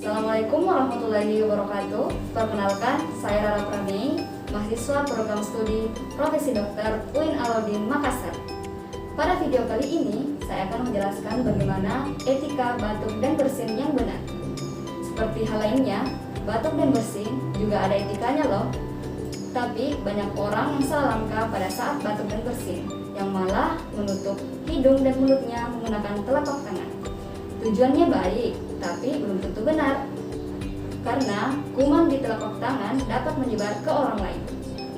Assalamualaikum warahmatullahi wabarakatuh. Perkenalkan, saya Rara Pramei, mahasiswa program studi Profesi Dokter UIN Alauddin Makassar. Pada video kali ini, saya akan menjelaskan bagaimana etika batuk dan bersin yang benar. Seperti hal lainnya, batuk dan bersin juga ada etikanya loh. Tapi banyak orang yang salah langkah pada saat batuk dan bersin, yang malah menutup hidung dan mulutnya menggunakan telapak tangan. Tujuannya baik, tapi belum tentu benar. Karena kuman di telapak tangan dapat menyebar ke orang lain.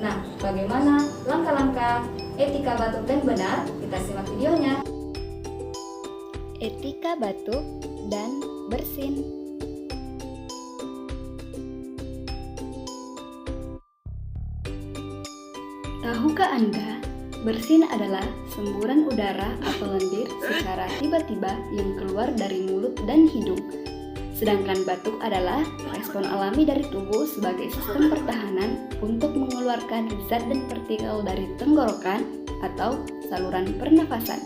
Nah, bagaimana langkah-langkah etika batuk dan benar? Kita simak videonya. Etika batuk dan bersin. Tahukah Anda, bersin adalah semburan udara atau lendir secara tiba-tiba yang keluar dari mulut dan hidung. Sedangkan batuk adalah respon alami dari tubuh sebagai sistem pertahanan untuk mengeluarkan zat dan partikel dari tenggorokan atau saluran pernafasan.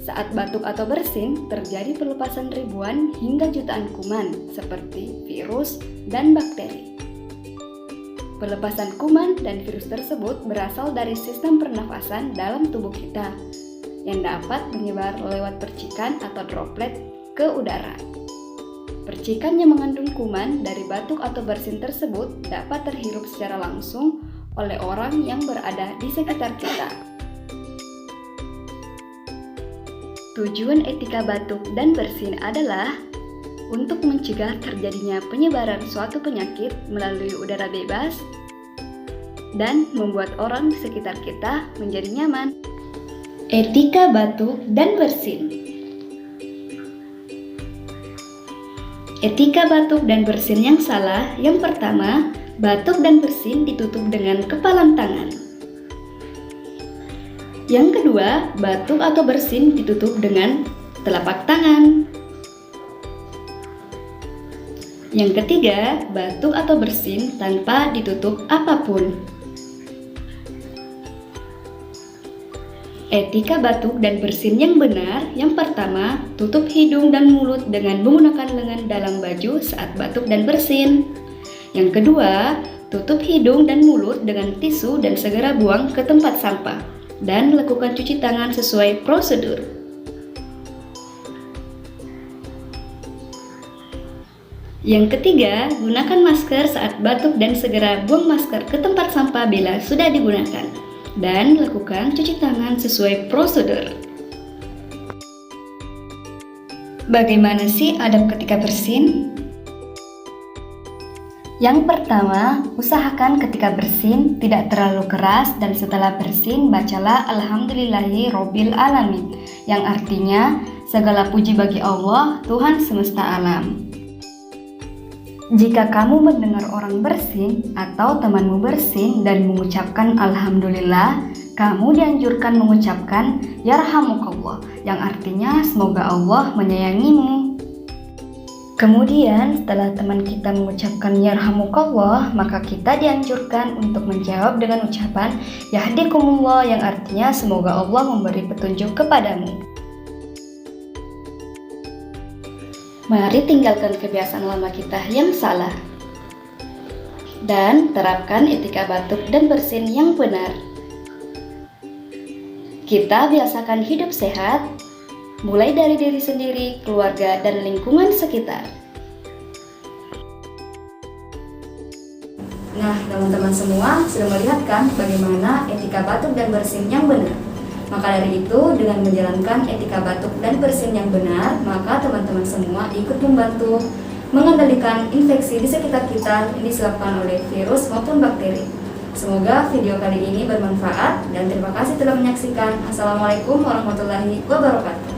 Saat batuk atau bersin, terjadi pelepasan ribuan hingga jutaan kuman seperti virus dan bakteri. Pelepasan kuman dan virus tersebut berasal dari sistem pernafasan dalam tubuh kita yang dapat menyebar lewat percikan atau droplet ke udara. Percikan yang mengandung kuman dari batuk atau bersin tersebut dapat terhirup secara langsung oleh orang yang berada di sekitar kita. Tujuan etika batuk dan bersin adalah untuk mencegah terjadinya penyebaran suatu penyakit melalui udara bebas dan membuat orang di sekitar kita menjadi nyaman. Etika batuk dan bersin. Etika batuk dan bersin yang salah, yang pertama, batuk dan bersin ditutup dengan kepalan tangan. Yang kedua, batuk atau bersin ditutup dengan telapak tangan. Yang ketiga, batuk atau bersin tanpa ditutup apapun. Etika batuk dan bersin yang benar, yang pertama, tutup hidung dan mulut dengan menggunakan lengan dalam baju saat batuk dan bersin. Yang kedua, tutup hidung dan mulut dengan tisu dan segera buang ke tempat sampah. Dan lakukan cuci tangan sesuai prosedur. Yang ketiga, gunakan masker saat batuk dan segera buang masker ke tempat sampah bila sudah digunakan. Dan lakukan cuci tangan sesuai prosedur. Bagaimana sih adab ketika bersin? Yang pertama, usahakan ketika bersin tidak terlalu keras dan setelah bersin bacalah Alhamdulillahi Robbil Alamin, yang artinya segala puji bagi Allah, Tuhan semesta alam. Jika kamu mendengar orang bersin atau temanmu bersin dan mengucapkan Alhamdulillah, kamu dianjurkan mengucapkan Yarhamukallah, yang artinya semoga Allah menyayangimu. Kemudian setelah teman kita mengucapkan Yarhamukallah, maka kita dianjurkan untuk menjawab dengan ucapan Yahdikumullah, yang artinya semoga Allah memberi petunjuk kepadamu. Mari tinggalkan kebiasaan lama kita yang salah dan terapkan etika batuk dan bersin yang benar. Kita biasakan hidup sehat, mulai dari diri sendiri, keluarga, dan lingkungan sekitar. Nah, teman-teman semua sudah melihat kan bagaimana etika batuk dan bersin yang benar. Maka dari itu, dengan menjalankan etika batuk dan bersin yang benar, maka teman-teman semua ikut membantu mengendalikan infeksi di sekitar kita yang disebabkan oleh virus maupun bakteri. Semoga video kali ini bermanfaat dan terima kasih telah menyaksikan. Assalamualaikum warahmatullahi wabarakatuh.